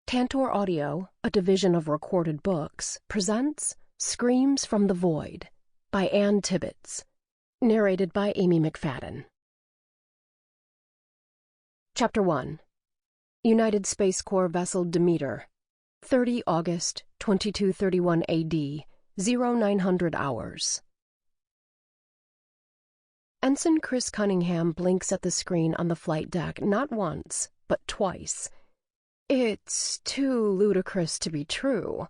Tantor Audio, a division of Recorded Books, presents Screams from the Void by Tibbets, narrated by Amy Mcfadden. Chapter 1. United Space Corps vessel Demeter, 30 August 2231 AD, 0900 hours. Ensign Chris Cunningham blinks at the screen on the flight deck not once, but twice. It's too ludicrous to be true.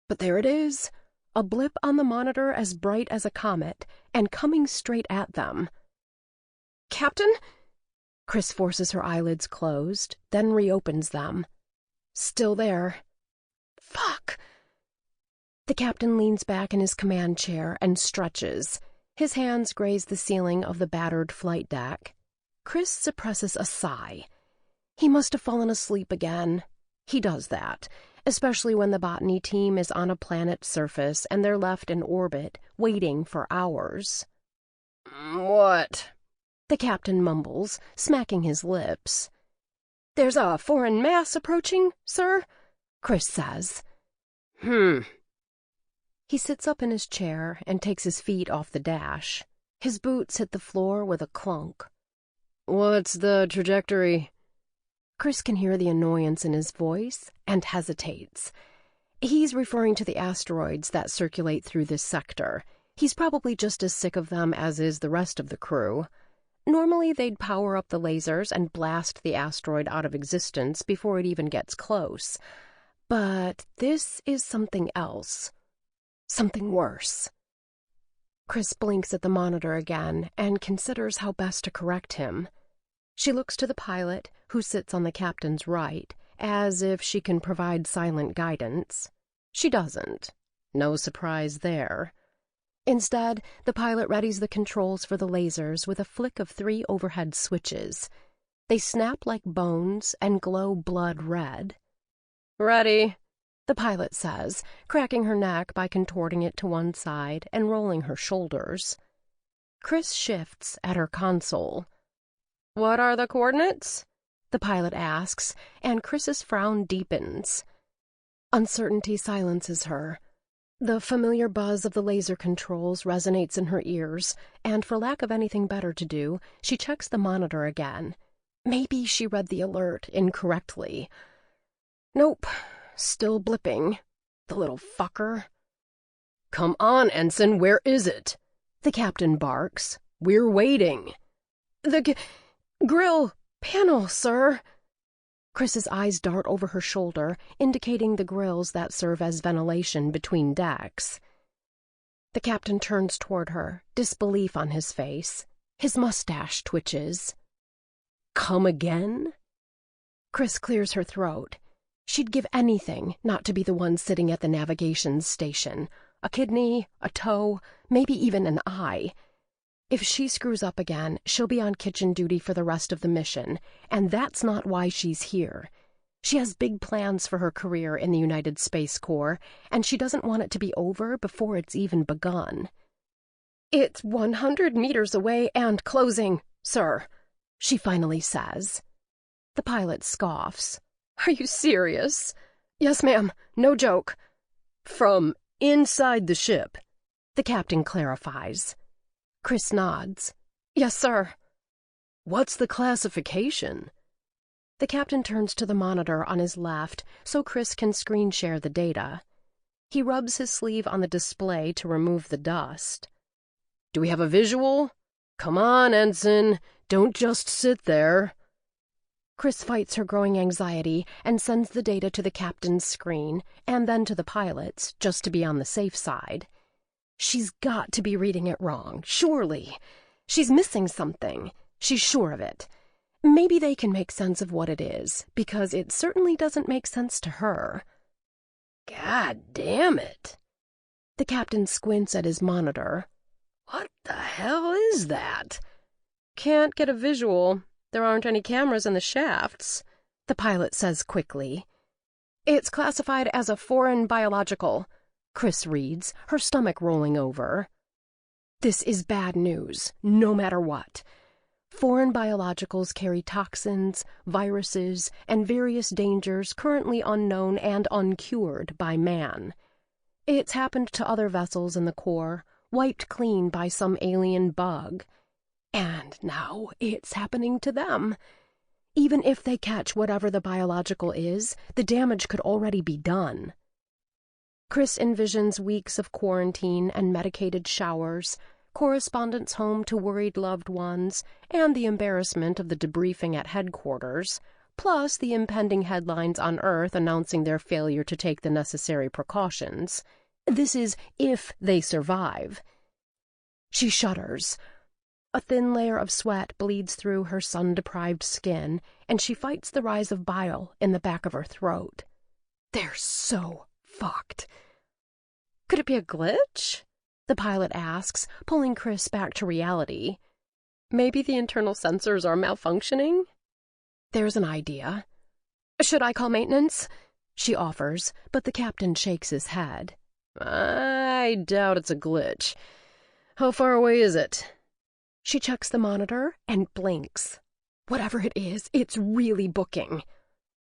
But there it is, a blip on the monitor as bright as a comet, and coming straight at them. "Captain?" Chris forces her eyelids closed, then reopens them. Still there. Fuck! The captain leans back in his command chair and stretches. His hands graze the ceiling of the battered flight deck. Chris suppresses a sigh. He must have fallen asleep again. He does that, especially when the botany team is on a planet's surface and they're left in orbit, waiting for hours. "What?" the captain mumbles, smacking his lips. "There's a foreign mass approaching, sir," Chris says. He sits up in his chair and takes his feet off the dash. His boots hit the floor with a clunk. "What's the trajectory?" Chris can hear the annoyance in his voice and hesitates. He's referring to the asteroids that circulate through this sector. He's probably just as sick of them as is the rest of the crew. Normally they'd power up the lasers and blast the asteroid out of existence before it even gets close. But this is something else. Something worse. Chris blinks at the monitor again and considers how best to correct him. She looks to the pilot, who sits on the captain's right, as if she can provide silent guidance. She doesn't. No surprise there. Instead, the pilot readies the controls for the lasers with a flick of 3 overhead switches. They snap like bones and glow blood red. "Ready," the pilot says, cracking her neck by contorting it to one side and rolling her shoulders. Chris shifts at her console. "What are the coordinates?" the pilot asks, and Chris's frown deepens. Uncertainty silences her. The familiar buzz of the laser controls resonates in her ears, and for lack of anything better to do, she checks the monitor again. Maybe she read the alert incorrectly. Nope, still blipping. The little fucker. "Come on, Ensign, where is it?" the captain barks. "We're waiting." "The grill panel, sir." Chris's eyes dart over her shoulder, indicating the grills that serve as ventilation between decks. The captain turns toward her, disbelief on his face. His mustache twitches. "Come again?" Chris clears her throat. She'd give anything not to be the one sitting at the navigation station. A kidney, a toe, maybe even an eye. If she screws up again, she'll be on kitchen duty for the rest of the mission, and that's not why she's here. She has big plans for her career in the United Space Corps, and she doesn't want it to be over before it's even begun. "It's 100 meters away and closing, sir," she finally says. The pilot scoffs. "Are you serious?" "Yes, ma'am. No joke." "From inside the ship," the captain clarifies. Chris nods. "Yes, sir." "What's the classification?" The captain turns to the monitor on his left so Chris can screen share the data. He rubs his sleeve on the display to remove the dust. "Do we have a visual? Come on, Ensign. Don't just sit there." Chris fights her growing anxiety and sends the data to the captain's screen and then to the pilot's, just to be on the safe side. She's got to be reading it wrong, surely. She's missing something. She's sure of it. Maybe they can make sense of what it is, because it certainly doesn't make sense to her. "God damn it." The captain squints at his monitor. "What the hell is that?" "Can't get a visual. There aren't any cameras in the shafts," the pilot says quickly. "It's classified as a foreign biological," Chris reads, her stomach rolling over. This is bad news, no matter what. Foreign biologicals carry toxins, viruses, and various dangers currently unknown and uncured by man. It's happened to other vessels in the Corps, wiped clean by some alien bug. And now it's happening to them. Even if they catch whatever the biological is, the damage could already be done. Chris envisions weeks of quarantine and medicated showers, correspondence home to worried loved ones, and the embarrassment of the debriefing at headquarters, plus the impending headlines on Earth announcing their failure to take the necessary precautions. This is if they survive. She shudders. A thin layer of sweat bleeds through her sun-deprived skin, and she fights the rise of bile in the back of her throat. They're so fucked. Could it be a glitch? The pilot asks, pulling Chris back to reality. Maybe the internal sensors are malfunctioning? There's an idea. Should I call maintenance? She offers, but the captain shakes his head. I doubt it's a glitch. How far away is it? She checks the monitor and blinks. Whatever it is, it's really booking.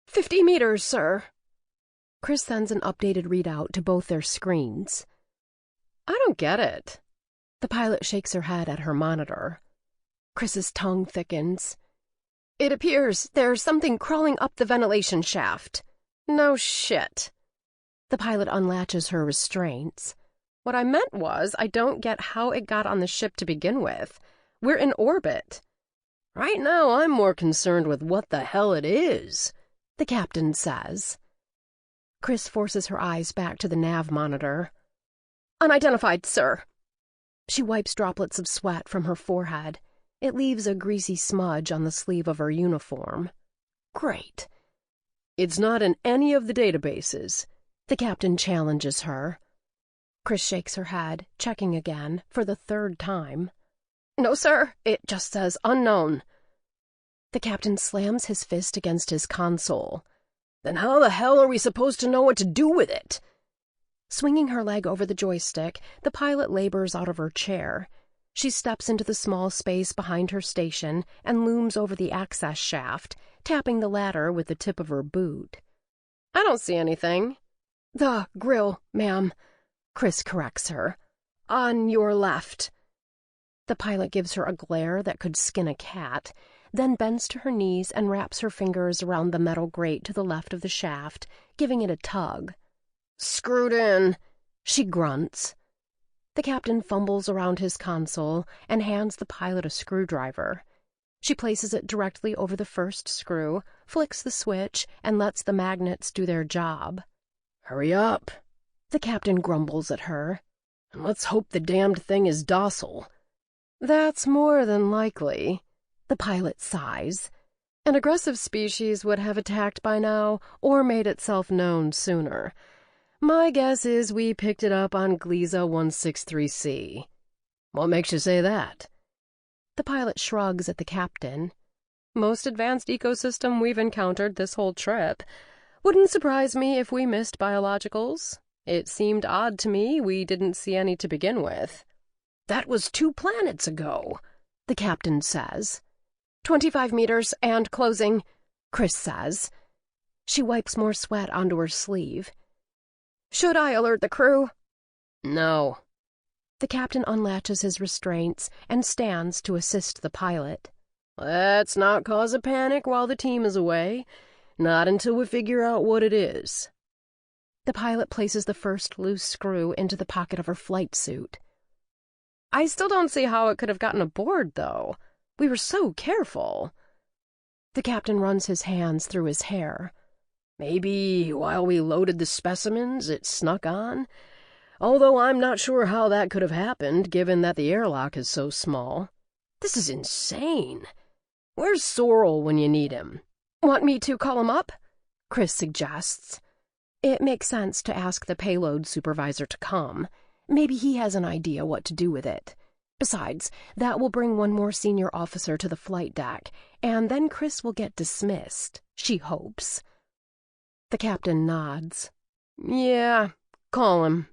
50 meters, sir. Chris sends an updated readout to both their screens. I don't get it. The pilot shakes her head at her monitor. Chris's tongue thickens. It appears there's something crawling up the ventilation shaft. No shit. The pilot unlatches her restraints. What I meant was, I don't get how it got on the ship to begin with. We're in orbit. Right now, I'm more concerned with what the hell it is, the captain says. Chris forces her eyes back to the nav monitor. Unidentified, sir. She wipes droplets of sweat from her forehead. It leaves a greasy smudge on the sleeve of her uniform. Great. It's not in any of the databases. The captain challenges her. Chris shakes her head, checking again, for the third time. No, sir. It just says unknown. The captain slams his fist against his console. Then how the hell are we supposed to know what to do with it? Swinging her leg over the joystick, the pilot labors out of her chair. She steps into the small space behind her station and looms over the access shaft, tapping the ladder with the tip of her boot. I don't see anything. The grill, ma'am. Chris corrects her. On your left. The pilot gives her a glare that could skin a cat, then bends to her knees and wraps her fingers around the metal grate to the left of the shaft, giving it a tug. Screwed in, she grunts. The captain fumbles around his console and hands the pilot a screwdriver. She places it directly over the first screw, flicks the switch, and lets the magnets do their job. Hurry up, the captain grumbles at her. And let's hope the damned thing is docile. That's more than likely, the pilot sighs. An aggressive species would have attacked by now or made itself known sooner. My guess is we picked it up on Gliesa 163C. What makes you say that? The pilot shrugs at the captain. Most advanced ecosystem we've encountered this whole trip. Wouldn't surprise me if we missed biologicals. It seemed odd to me we didn't see any to begin with. That was 2 planets ago, the captain says. 25 meters and closing, Chris says. She wipes more sweat onto her sleeve. Should I alert the crew? No. The captain unlatches his restraints and stands to assist the pilot. Let's not cause a panic while the team is away. Not until we figure out what it is. The pilot places the first loose screw into the pocket of her flight suit. I still don't see how it could have gotten aboard, though. We were so careful. The captain runs his hands through his hair. Maybe while we loaded the specimens, it snuck on? Although I'm not sure how that could have happened, given that the airlock is so small. This is insane. Where's Sorrel when you need him? Want me to call him up? Chris suggests. It makes sense to ask the payload supervisor to come. Maybe he has an idea what to do with it. Besides, that will bring one more senior officer to the flight deck, and then Chris will get dismissed, she hopes. The captain nods. Yeah, call him.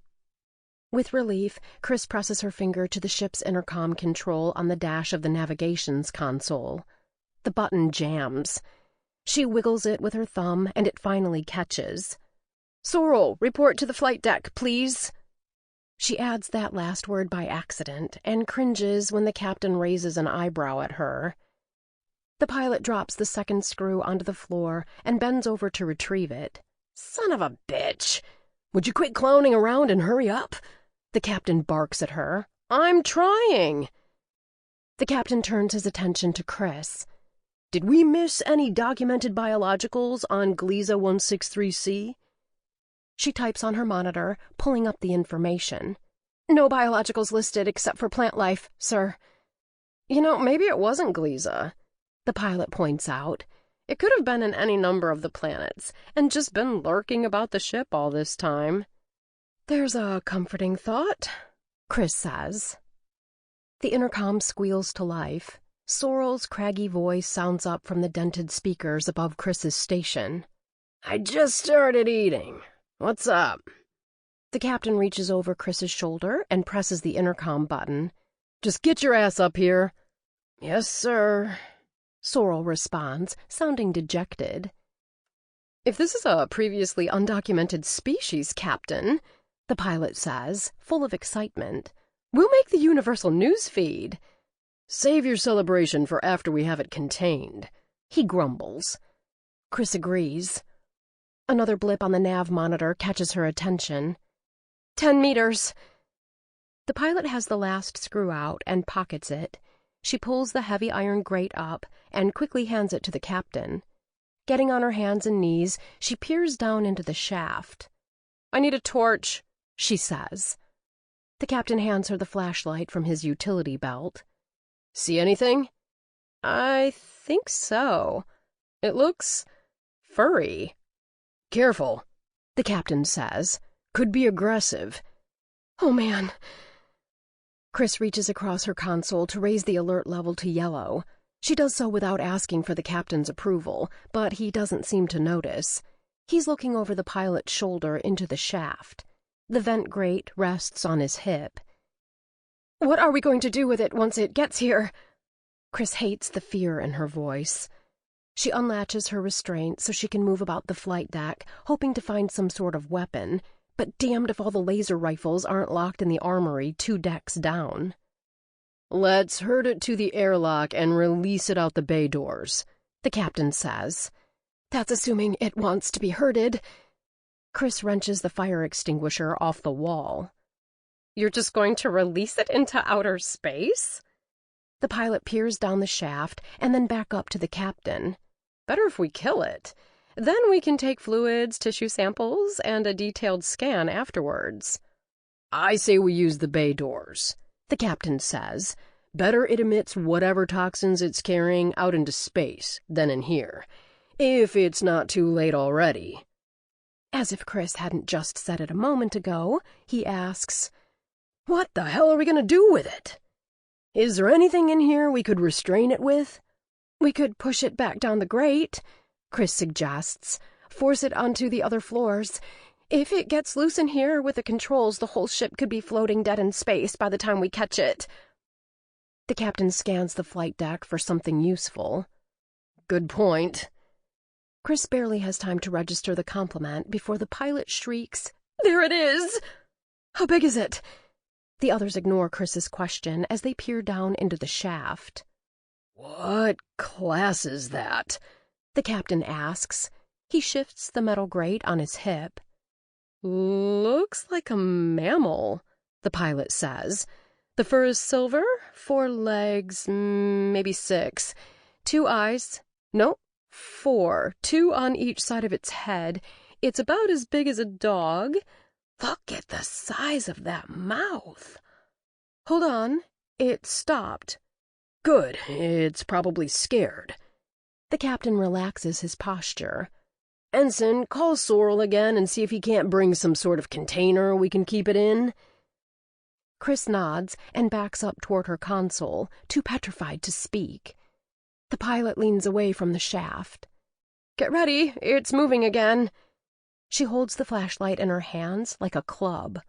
With relief, Chris presses her finger to the ship's intercom control on the dash of the navigations console. The button jams. She wiggles it with her thumb, and it finally catches. "Sorrel, report to the flight deck, please." She adds that last word by accident, and cringes when the captain raises an eyebrow at her. The pilot drops the second screw onto the floor and bends over to retrieve it. "Son of a bitch! Would you quit clowning around and hurry up?" The captain barks at her. "I'm trying." The captain turns his attention to Chris. "Did we miss any documented biologicals on Gliesa 163C?" She types on her monitor, pulling up the information. "No biologicals listed except for plant life, sir." Maybe it wasn't Gliesa," the pilot points out. "It could have been in any number of the planets, and just been lurking about the ship all this time." "There's a comforting thought," Chris says. The intercom squeals to life. Sorrel's craggy voice sounds up from the dented speakers above Chris's station. "I just started eating. What's up?" The captain reaches over Chris's shoulder and presses the intercom button. "Just get your ass up here." "Yes, sir," Sorrel responds, sounding dejected. "If this is a previously undocumented species, Captain," the pilot says, full of excitement, "we'll make the universal news feed." "Save your celebration for after we have it contained," he grumbles. Chris agrees. Another blip on the nav monitor catches her attention. 10 meters. The pilot has the last screw out and pockets it. She pulls the heavy iron grate up and quickly hands it to the captain. Getting on her hands and knees, she peers down into the shaft. "I need a torch," she says. The captain hands her the flashlight from his utility belt. "See anything?" "I think so. It looks furry." "Careful," the captain says. "Could be aggressive." "Oh, man." Chris reaches across her console to raise the alert level to yellow. She does so without asking for the captain's approval, but he doesn't seem to notice. He's looking over the pilot's shoulder into the shaft. The vent grate rests on his hip. "What are we going to do with it once it gets here?" Chris hates the fear in her voice. She unlatches her restraint so she can move about the flight deck, hoping to find some sort of weapon, but damned if all the laser rifles aren't locked in the armory 2 decks down. "Let's herd it to the airlock and release it out the bay doors," the captain says. "That's assuming it wants to be herded." Chris wrenches the fire extinguisher off the wall. "You're just going to release it into outer space?" The pilot peers down the shaft and then back up to the captain. "Better if we kill it. Then we can take fluids, tissue samples, and a detailed scan afterwards." "I say we use the bay doors," the captain says. "Better it emits whatever toxins it's carrying out into space than in here, if it's not too late already." As if Chris hadn't just said it a moment ago, he asks, "What the hell are we going to do with it?" "Is there anything in here we could restrain it with?" "We could push it back down the grate," Chris suggests. "Force it onto the other floors. If it gets loose in here with the controls, the whole ship could be floating dead in space by the time we catch it." The captain scans the flight deck for something useful. "Good point." Chris barely has time to register the compliment before the pilot shrieks, "There it is!" "How big is it?" The others ignore Chris's question as they peer down into the shaft. "What class is that?" the captain asks. He shifts the metal grate on his hip. "Looks like a mammal," the pilot says. "The fur is silver, 4 legs, maybe 6. 2 eyes. Nope, 4. 2 on each side of its head. It's about as big as a dog. Look at the size of that mouth." "Hold on. It stopped." "Good. It's probably scared." The captain relaxes his posture. "Ensign, call Sorrel again and see if he can't bring some sort of container we can keep it in." Chris nods and backs up toward her console, too petrified to speak. The pilot leans away from the shaft. "Get ready, it's moving again." She holds the flashlight in her hands like a club.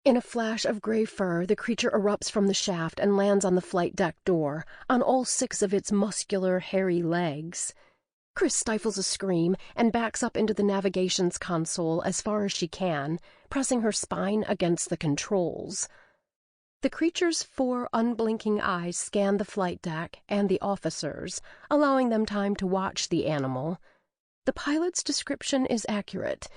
In a flash of gray fur, the creature erupts from the shaft and lands on the flight deck door, on all 6 of its muscular, hairy legs. Chris stifles a scream and backs up into the navigations console as far as she can, pressing her spine against the controls. The creature's 4 unblinking eyes scan the flight deck and the officers, allowing them time to watch the animal. The pilot's description is accurate.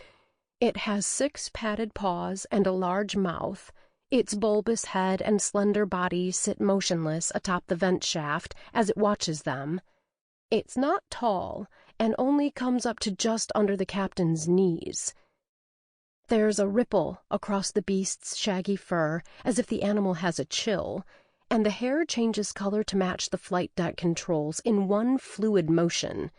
It has 6 padded paws and a large mouth. Its bulbous head and slender body sit motionless atop the vent shaft as it watches them. It's not tall and only comes up to just under the captain's knees. There's a ripple across the beast's shaggy fur, as if the animal has a chill, and the hair changes color to match the flight deck controls in one fluid motion.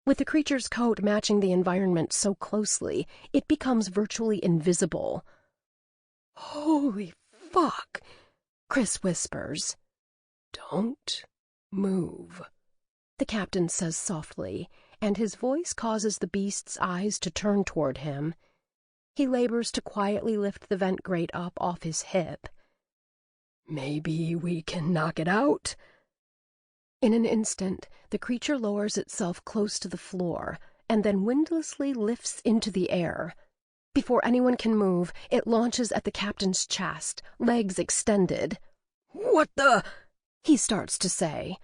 With the creature's coat matching the environment so closely, it becomes virtually invisible. "Holy fuck," Chris whispers. "Don't move," the captain says softly, and his voice causes the beast's eyes to turn toward him. He labors to quietly lift the vent grate up off his hip. "Maybe we can knock it out." In an instant, the creature lowers itself close to the floor, and then windlessly lifts into the air. Before anyone can move, it launches at the captain's chest, legs extended. "What the—" he starts to say.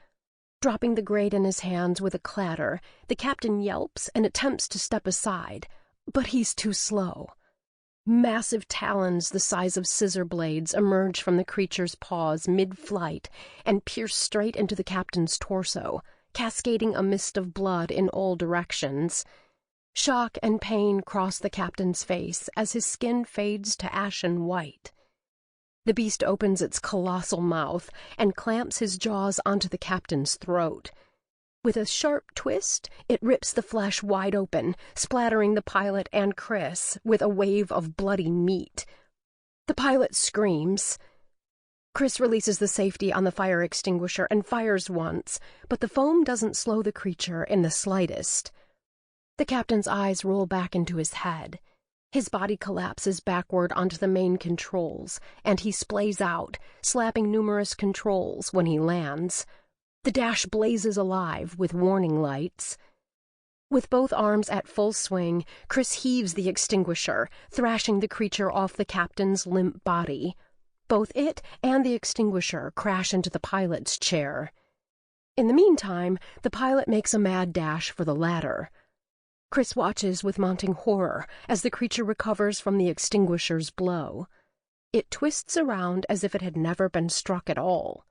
Dropping the grate in his hands with a clatter, the captain yelps and attempts to step aside, but he's too slow. Massive talons the size of scissor blades emerge from the creature's paws mid-flight and pierce straight into the captain's torso, cascading a mist of blood in all directions. Shock and pain cross the captain's face as his skin fades to ashen white. The beast opens its colossal mouth and clamps his jaws onto the captain's throat. With a sharp twist, it rips the flesh wide open, splattering the pilot and Chris with a wave of bloody meat. The pilot screams. Chris releases the safety on the fire extinguisher and fires once, but the foam doesn't slow the creature in the slightest. The captain's eyes roll back into his head. His body collapses backward onto the main controls, and he splays out, slapping numerous controls when he lands. The dash blazes alive with warning lights. With both arms at full swing, Chris heaves the extinguisher, thrashing the creature off the captain's limp body. Both it and the extinguisher crash into the pilot's chair. In the meantime, the pilot makes a mad dash for the ladder. Chris watches with mounting horror as the creature recovers from the extinguisher's blow. It twists around as if it had never been struck at all.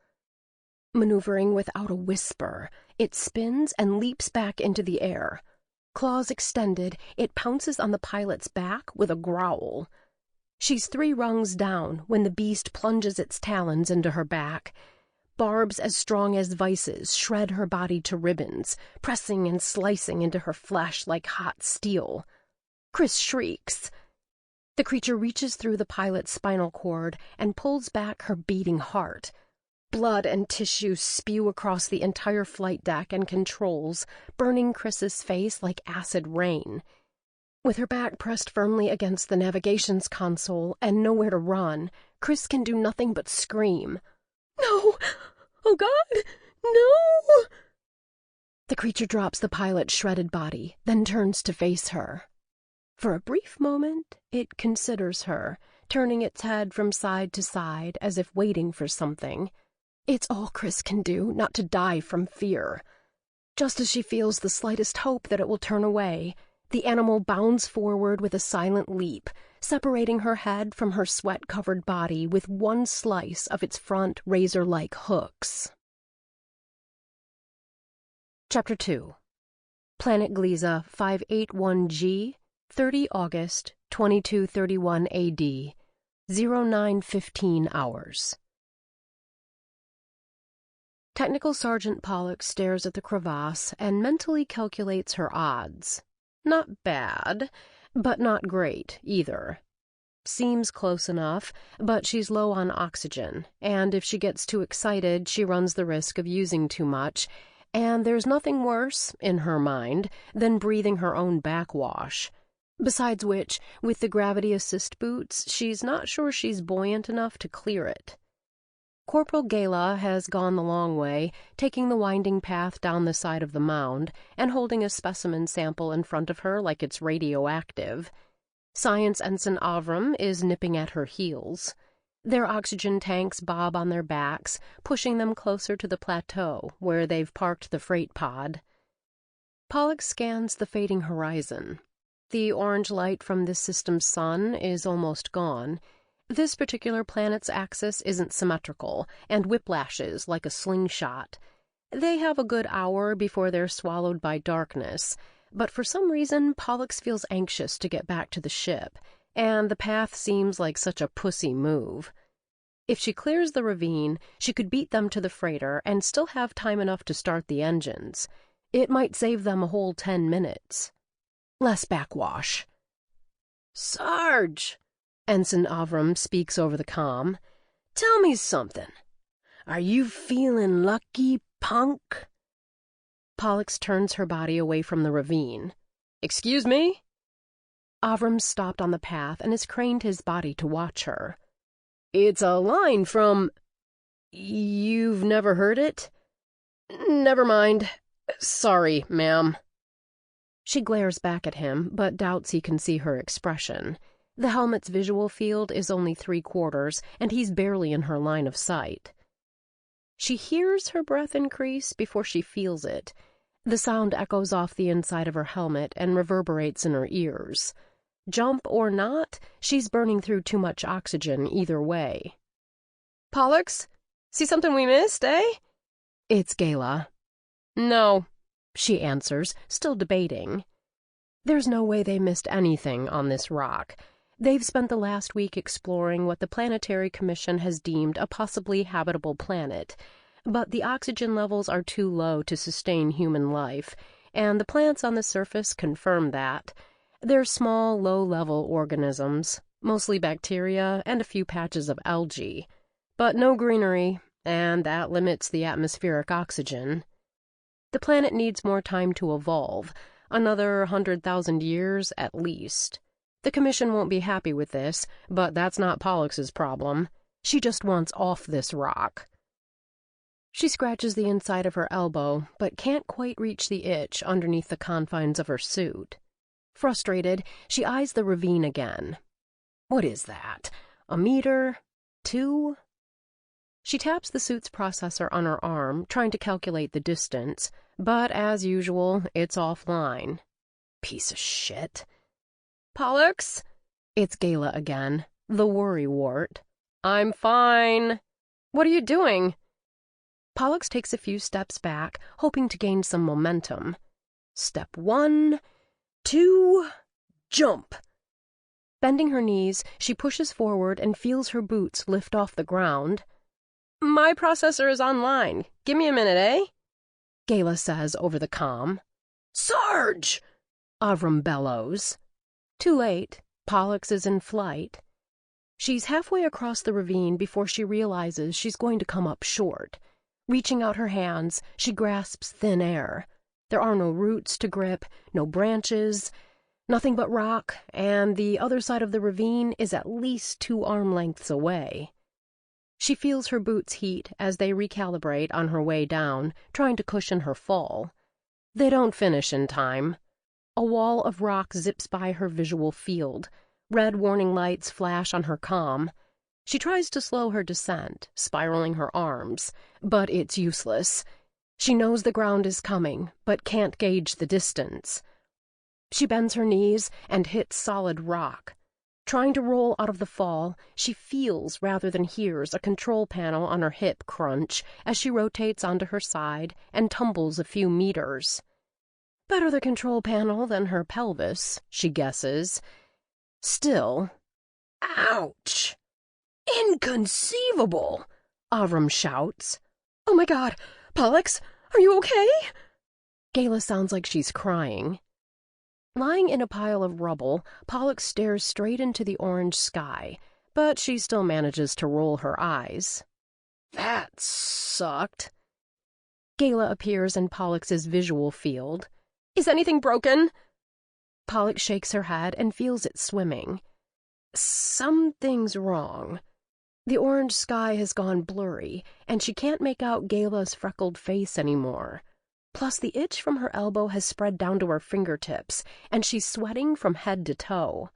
Maneuvering without a whisper, it spins and leaps back into the air. Claws extended, it pounces on the pilot's back with a growl. She's 3 rungs down when the beast plunges its talons into her back. Barbs as strong as vices shred her body to ribbons, pressing and slicing into her flesh like hot steel. Chris shrieks. The creature reaches through the pilot's spinal cord and pulls back her beating heart. Blood and tissue spew across the entire flight deck and controls, burning Chris's face like acid rain. With her back pressed firmly against the navigations console and nowhere to run, Chris can do nothing but scream. "No! Oh, God! No!" The creature drops the pilot's shredded body, then turns to face her. For a brief moment, it considers her, turning its head from side to side as if waiting for something. It's all Chris can do not to die from fear. Just as she feels the slightest hope that it will turn away, the animal bounds forward with a silent leap, separating her head from her sweat-covered body with one slice of its front razor-like hooks. Chapter 2. Planet Gliese 581G, 30 August, 2231 AD, 09:15 hours. Technical Sergeant Pollock stares at the crevasse and mentally calculates her odds. Not bad, but not great either. Seems close enough, but she's low on oxygen, and if she gets too excited, she runs the risk of using too much, and there's nothing worse, in her mind, than breathing her own backwash. Besides which, with the gravity assist boots, she's not sure she's buoyant enough to clear it. Corporal Gala has gone the long way, taking the winding path down the side of the mound and holding a specimen sample in front of her like it's radioactive. Science Ensign Avram is nipping at her heels. Their oxygen tanks bob on their backs, pushing them closer to the plateau where they've parked the freight pod. Pollux scans the fading horizon. The orange light from this system's sun is almost gone. This particular planet's axis isn't symmetrical and whiplashes like a slingshot. They have a good hour before they're swallowed by darkness, but for some reason Pollux feels anxious to get back to the ship, and the path seems like such a pussy move. If she clears the ravine, she could beat them to the freighter and still have time enough to start the engines. It might save them a whole 10 minutes. Less backwash. "Sarge!" Ensign Avram speaks over the comm. "Tell me something. Are you feeling lucky, punk?" Pollux turns her body away from the ravine. "Excuse me?" Avram stopped on the path and has craned his body to watch her. "It's a line from... You've never heard it? Never mind. Sorry, ma'am." She glares back at him, but doubts he can see her expression. The helmet's visual field is only 3/4, and he's barely in her line of sight. She hears her breath increase before she feels it. The sound echoes off the inside of her helmet and reverberates in her ears. Jump or not, she's burning through too much oxygen either way. "Pollux? See something we missed, eh?" It's Gala. "No," she answers, still debating. There's no way they missed anything on this rock. They've spent the last week exploring what the Planetary Commission has deemed a possibly habitable planet, but the oxygen levels are too low to sustain human life, and the plants on the surface confirm that. They're small, low-level organisms, mostly bacteria and a few patches of algae, but no greenery, and that limits the atmospheric oxygen. The planet needs more time to evolve, another 100,000 years at least. The Commission won't be happy with this, but that's not Pollux's problem. She just wants off this rock. She scratches the inside of her elbow, but can't quite reach the itch underneath the confines of her suit. Frustrated, she eyes the ravine again. What is that? A meter? 2? She taps the suit's processor on her arm, trying to calculate the distance, but as usual, it's offline. Piece of shit. "Pollux?" It's Gala again, the worrywart. "I'm fine. What are you doing?" Pollux takes a few steps back, hoping to gain some momentum. Step 1, 2, jump. Bending her knees, she pushes forward and feels her boots lift off the ground. "My processor is online. Give me a minute, eh?" Gala says over the comm. "Sarge!" Avram bellows. Too late. Pollux is in flight. She's halfway across the ravine before she realizes she's going to come up short. Reaching out her hands, she grasps thin air. There are no roots to grip, no branches, nothing but rock, and the other side of the ravine is at least 2 arm lengths away. She feels her boots heat as they recalibrate on her way down, trying to cushion her fall. They don't finish in time. A wall of rock zips by her visual field. Red warning lights flash on her comm. She tries to slow her descent, spiraling her arms, but it's useless. She knows the ground is coming, but can't gauge the distance. She bends her knees and hits solid rock. Trying to roll out of the fall, she feels rather than hears a control panel on her hip crunch as she rotates onto her side and tumbles a few meters. Better the control panel than her pelvis, she guesses. Still, ouch! Inconceivable! Avram shouts. "Oh my God! Pollux, are you okay?" Gala sounds like she's crying. Lying in a pile of rubble, Pollux stares straight into the orange sky, but she still manages to roll her eyes. "That sucked." Gala appears in Pollux's visual field. "Is anything broken?" Pollock shakes her head and feels it swimming. Something's wrong. The orange sky has gone blurry, and she can't make out Gala's freckled face anymore. Plus, the itch from her elbow has spread down to her fingertips, and she's sweating from head to toe.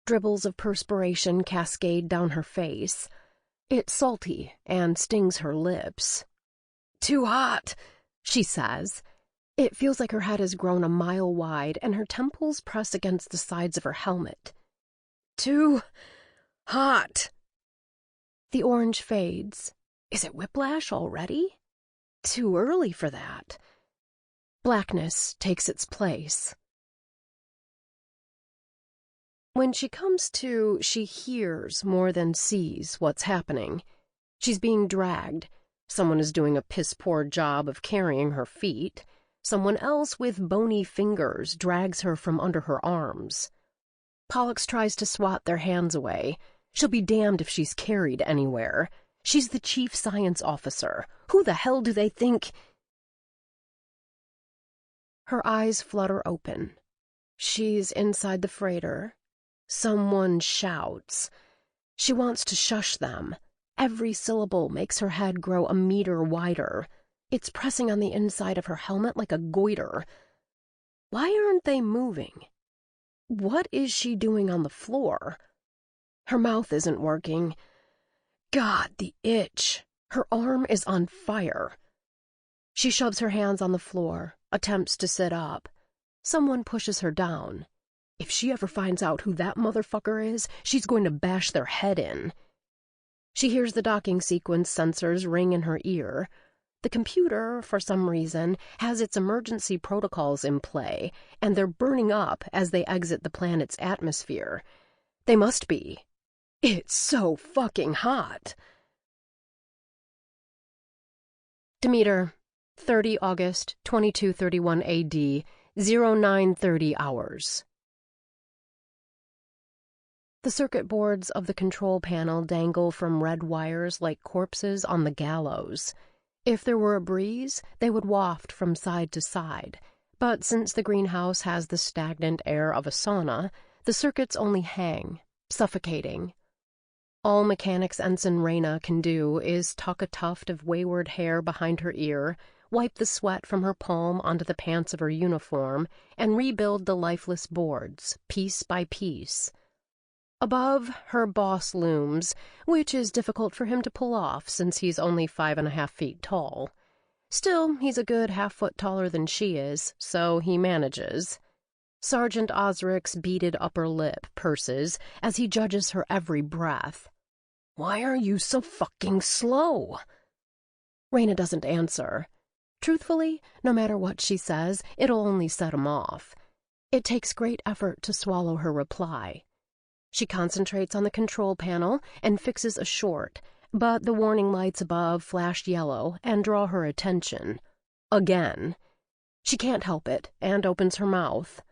Dribbles of perspiration cascade down her face. It's salty and stings her lips. "Too hot," she says. It feels like her head has grown a mile wide, and her temples press against the sides of her helmet. "Too hot." The orange fades. Is it whiplash already? Too early for that. Blackness takes its place. When she comes to, she hears more than sees what's happening. She's being dragged. Someone is doing a piss-poor job of carrying her feet. Someone else with bony fingers drags her from under her arms. Pollux tries to swat their hands away. She'll be damned if she's carried anywhere. She's the chief science officer. Who the hell do they think? Her eyes flutter open. She's inside the freighter. Someone shouts. She wants to shush them. Every syllable makes her head grow a meter wider. It's pressing on the inside of her helmet like a goiter. Why aren't they moving? What is she doing on the floor? Her mouth isn't working. God, the itch. Her arm is on fire. She shoves her hands on the floor, attempts to sit up. Someone pushes her down. If she ever finds out who that motherfucker is, she's going to bash their head in. She hears the docking sequence sensors ring in her ear. The computer, for some reason, has its emergency protocols in play, and they're burning up as they exit the planet's atmosphere. They must be. It's so fucking hot. Demeter, 30 August, 2231 AD, 0930 hours. The circuit boards of the control panel dangle from red wires like corpses on the gallows. If there were a breeze, they would waft from side to side. But since the greenhouse has the stagnant air of a sauna, the circuits only hang, suffocating. All Mechanics Ensign Raina can do is tuck a tuft of wayward hair behind her ear, wipe the sweat from her palm onto the pants of her uniform, and rebuild the lifeless boards, piece by piece. Above, her boss looms, which is difficult for him to pull off since he's only 5.5 feet tall. Still, he's a good half-foot taller than she is, so he manages. Sergeant Osric's beaded upper lip purses as he judges her every breath. "Why are you so fucking slow?" Raina doesn't answer. Truthfully, no matter what she says, it'll only set him off. It takes great effort to swallow her reply. She concentrates on the control panel and fixes a short, but the warning lights above flash yellow and draw her attention. Again. She can't help it and opens her mouth.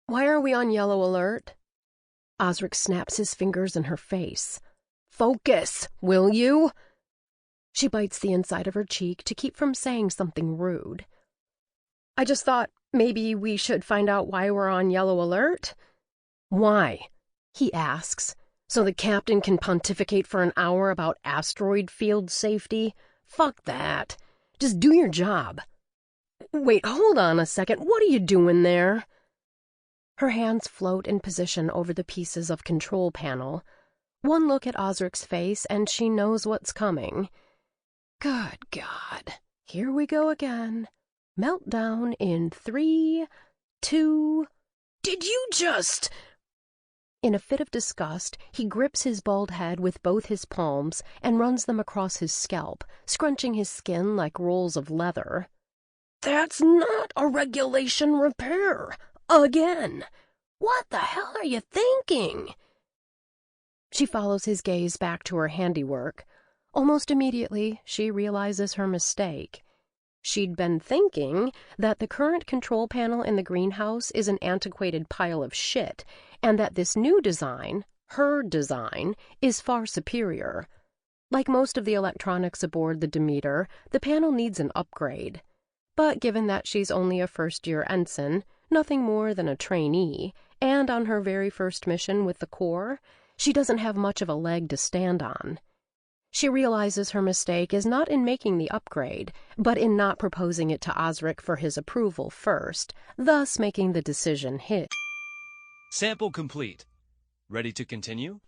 "Why are we on yellow alert?" Osric snaps his fingers in her face. "Focus, will you?" She bites the inside of her cheek to keep from saying something rude. "I just thought maybe we should find out why we're on yellow alert." "Why?" he asks. "So the captain can pontificate for an hour about asteroid field safety? Fuck that. Just do your job." "Wait, hold on a second. What are you doing there?" Her hands float in position over the pieces of control panel. One look at Osric's face and she knows what's coming. Good God. Here we go again. Meltdown in 3, 2... Did you just... In a fit of disgust, he grips his bald head with both his palms and runs them across his scalp, scrunching his skin like rolls of leather. "That's not a regulation repair. Again. What the hell are you thinking?" She follows his gaze back to her handiwork. Almost immediately, she realizes her mistake. She'd been thinking that the current control panel in the greenhouse is an antiquated pile of shit, and that this new design, her design, is far superior. Like most of the electronics aboard the Demeter, the panel needs an upgrade. But given that she's only a first-year ensign, nothing more than a trainee, and on her very first mission with the Corps, she doesn't have much of a leg to stand on. She realizes her mistake is not in making the upgrade, but in not proposing it to Osric for his approval first, thus making the decision his. Sample complete. Ready to continue?